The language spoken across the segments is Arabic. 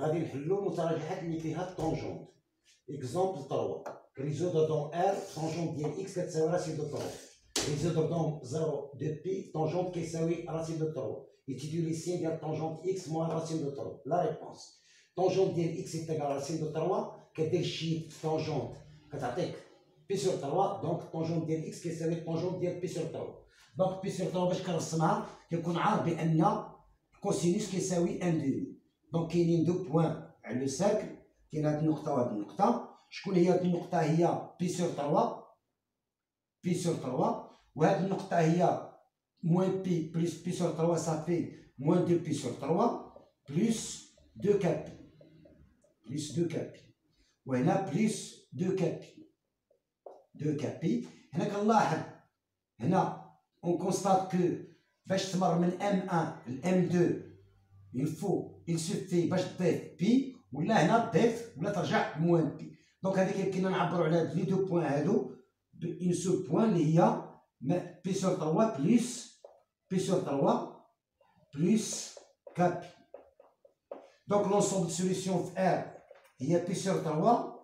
غادي نحلو المتراجحات اللي فيها الطونجونت. اكزومبل 3 ريزودر دون ار طونجونت ديال اكس كتساوي راسين دو 3. ريزودر دون 0 دو بي طونجونت كيساوي راسين دو 3. étudier les signes ديال طونجونت اكس موان راسين دو 3. لا ريبونس طونجونت ديال اكس يتيكال راسين دو 3 كدير شيفت طونجونت كتعطيك بي سور 3 دونك طونجونت ديال اكس كيساوي طونجونت ديال بي سور 3. دونك بي سور 3 باش كنرسمها كنكون عارف بان الكوسينوس كيساوي ان دومي. دونك كاينين دو بوان على لو سيركل، كاين هاد النقطة وهاد النقطة. شكون هي هاد النقطة؟ هي بي سور 3 بي سور 3 وهاد النقطة هي موان بي بلس بي سور 3 صافي موان دو بي سور 3 بلس دو كابي بلس دو كابي وهنا بلس دو كابي دو كابي. هنا كنلاحظ هنا اون كونستات كو باش تمر من M1 ل M2 il suffit باش تضيف بي ولا هنا تضيف ولا ترجع موان بي. دونك هذيك يمكننا نعبروا على هاد لي دو بوان هادو بإون سول بوان اللي هي بي سور 3 بلس بي سور 3 بلس كابي. دونك لونسومبل دو سوليسيون في ار هي بي سور 3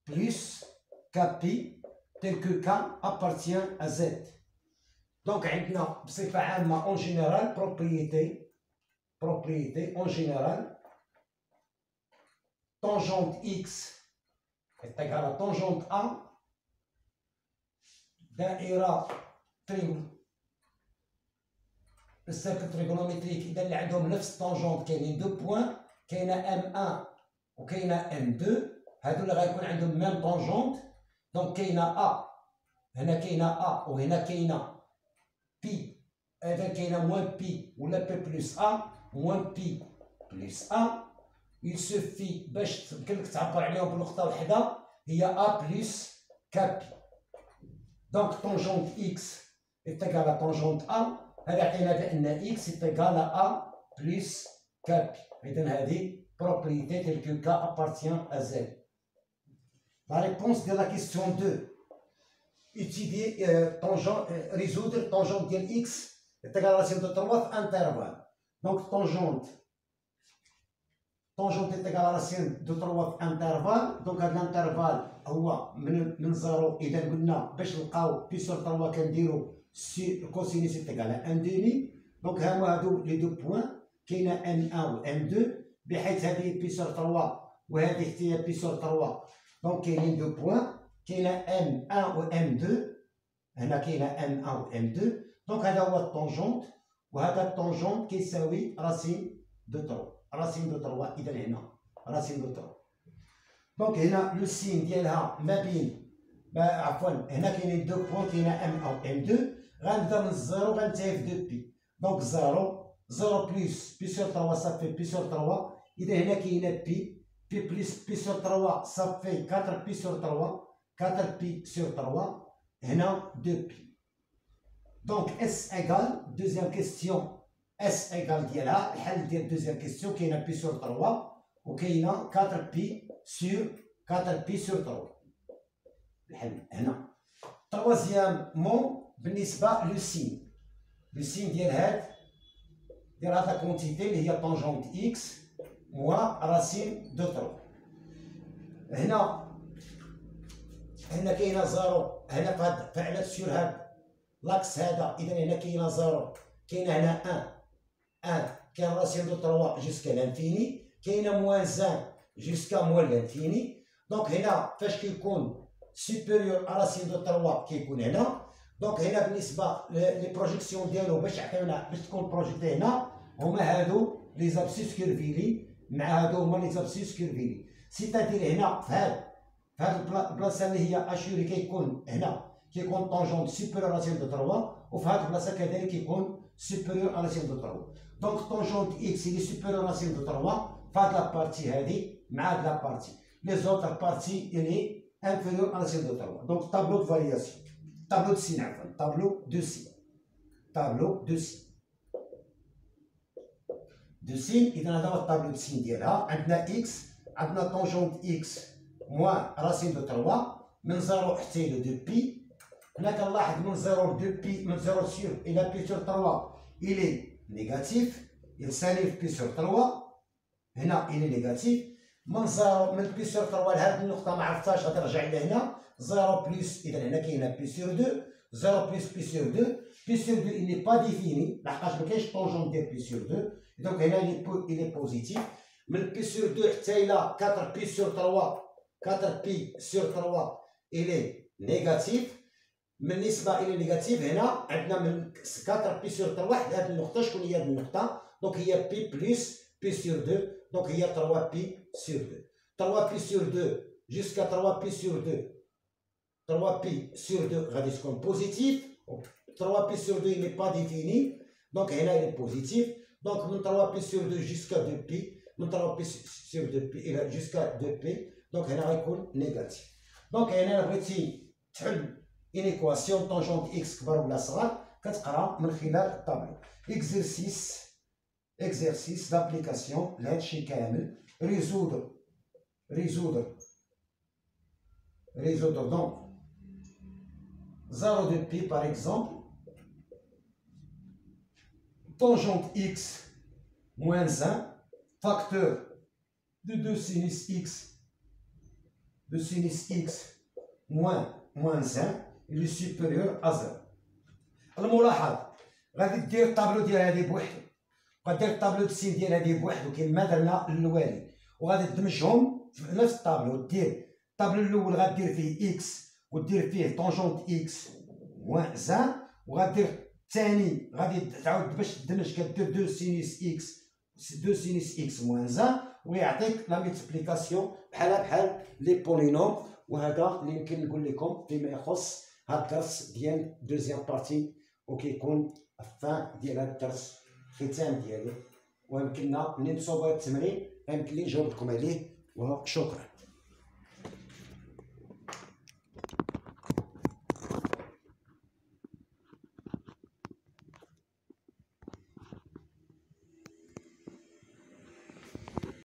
بلس كابي tel que K appartient à Z. Donc عندنا بصفة عامة اون جينيرال propriété en général tangente x est égale à tangente A دائرة السيركل تريغونومتريك. إذا اللي عندهم نفس الطونجونت كاينين دو بوان، كاينة M1 وكاينة M2 هادو اللي غيكون عندهم ميم طونجونت. دونك كاينة A هنا كاينة A وهنا كاينة P، إذا كاينة موان P ولا P بلس A موان P بلس A. il suffit باش تمكنلك تعبر عليهم بنقطة وحدة هي A بلس كابي. دونك طونجونت x est égal à طونجونت A هذا يعطينا بأن x est égal à A بلس كابي. إذا هذه propriété telle que K appartient à Z. La réponse de la question 2. Étudier résoudre tangente ديال x est égal à racine de 3 في intervalle. Donc tangente est égal à racine de 3 في intervalle. Donc هذا الانترفال هو من 0. إذا قلنا باش نلقاو بي سور 3 كنديرو كوسينوس est égal à 1 demi. Donc هادو لي دو بوان كاينه M1 و M2 بحيث هذه بي سور 3 وهذه حتى هي بي سور 3. دونك كاينين دو بوان كاينه M1 و M2 هنا كاينه M1 و M2. دونك هذا هو الطونجونت وهذا الطونجونت كيساوي راسين دو 3 راسين دو 3. إذا هنا راسين دو 3. دونك هنا لو سين ديالها ما بين عفوا هنا كاينين دو بوان كاينه M1 و M2 غنبدا من الزيرو غنتهي في دو بي. دونك زيرو بلس بي سور 3 صافي بي سور 3. إذا هنا كاينه بي بلس بي سور 3 صافي 4 بي سور 3 4 بي سور 3 هنا 2 بي. دونك اس ايغال دوزيام كيستيون اس ايغال ديالها الحل ديال دوزيام كيستيون كاينه بي سور 3 وكاينه 4 بي سور 4 بي سور 3. الحل هنا troisièmement بالنسبه لو سين ديال هاد كونتيتي اللي هي طونجونت اكس موا راسين دو 3. هنا كاينه زيرو هنا فعلت سور هاد لاكس هذا. اذا هنا كاينه زيرو كاينه هنا 1 كاين راسين دو 3 جوسكا لانفيني كاينه موان زان جوسكا موان لانفيني. دونك هنا فاش كيكون سوبيريور ا راسين دو 3 كيكون هنا. دونك هنا بالنسبه لي بروجيكسيون ديالو باش يعطيونا باش تكون بروجيكتي هنا هما هادو لي زابسيس كيرفيلي مع هادو هما لي زابسيس كيرفيلي. سيتادير هنا في هاد البلاصه اللي هي اشوري كيكون هنا كيكون طونجونت سوبيريور راسين دو 3 وفي هاد البلاصه كذلك كيكون سوبيريور راسين دو 3. دونك طونجونت اكس اللي سوبيريور راسين دو 3 في هاد لابارتي هادي مع هاد لابارتي لي زوتر بارتي اللي انفيريور راسين دو 3. دونك طابلو دو فارياسيون طابلو دو سين عفوا طابلو دو سين. اذا هذا هو الطابلو دو سين ديالها. عندنا اكس عندنا طونجونت اكس موان راسين دو 3 من 0 حتى ل 2 بي. هنا كنلاحظ من 0 ل 2 بي من 0 سور الى بي سور 3 il est négatif il s'enlève بي سور 3 هنا الى نيجاتيف. من زيرو من بي سور 3 لهاد النقطة ما عرفتهاش غادي نرجع لهنا. زيرو بلس إذا هنا كاينة بي سور 2. زيرو بلس بي سور 2. بي سور 2 إل ني با ديفيني لحقاش مكاينش طونجون ديال بي سور 2. دونك هنا إلي بوزيتيف. من بي سور 2 حتى إلى 4 بي سور 3. 4 بي سور 3 إلي نيجاتيف. بالنسبة إلى نيجاتيف هنا عندنا من 4 بي سور 3 واحد هاد النقطة. شكون هي هاد النقطة؟ دونك هي بي بلس بي سور 2. دونك هي 3 بي سور 2. 3 بي سور 2 jusqu'à 3 بي سور 2. 3 بي سور 2 غادي تكون بوزيتيف. 3 بي سور 2 n'est pas défini. دونك هنا il est positif. دونك من 3 بي سور 2 jusqu'à 2 بي. من 3 بي سور 2 بي إلى jusqu'à 2 بي. دونك هنا غيكون نيجاتيف. دونك هنا بغيتي تحل une équation tangente x كبر ولا صغر كتقرا من خلال الطابلو. exercice d'application لهادشي كامل. résoudre donc 0 de pi par exemple. Tangente x moins 1 facteur de 2 sinus x moins 1 il est supérieur à 0. الملاحظ غادي دير الطابلو ديال هادي بوحدو وغادير الطابلو د سين ديال هادي بوحدو كيما درنا للوالي وغادي تدمجهم في نفس الطابلو. دير الطابلو الاول غادير فيه اكس ودير فيه طونجونت اكس موان 1 وغادير الثاني غادي تعاود باش تدمج كدير 2 سينيس اكس موان 1 ويعطيك لا ميتيبليكاسيون بحال لي بولينوم. وهذا اللي يمكن نقول لكم فيما يخص هاد الدرس ديال دوزيام بارتي وكيكون الفان ديال هاد الدرس الختام ديالو. ويمكننا ملي نصوبوا التمرين يمكن لي نجاوب لكم عليه وشكرا.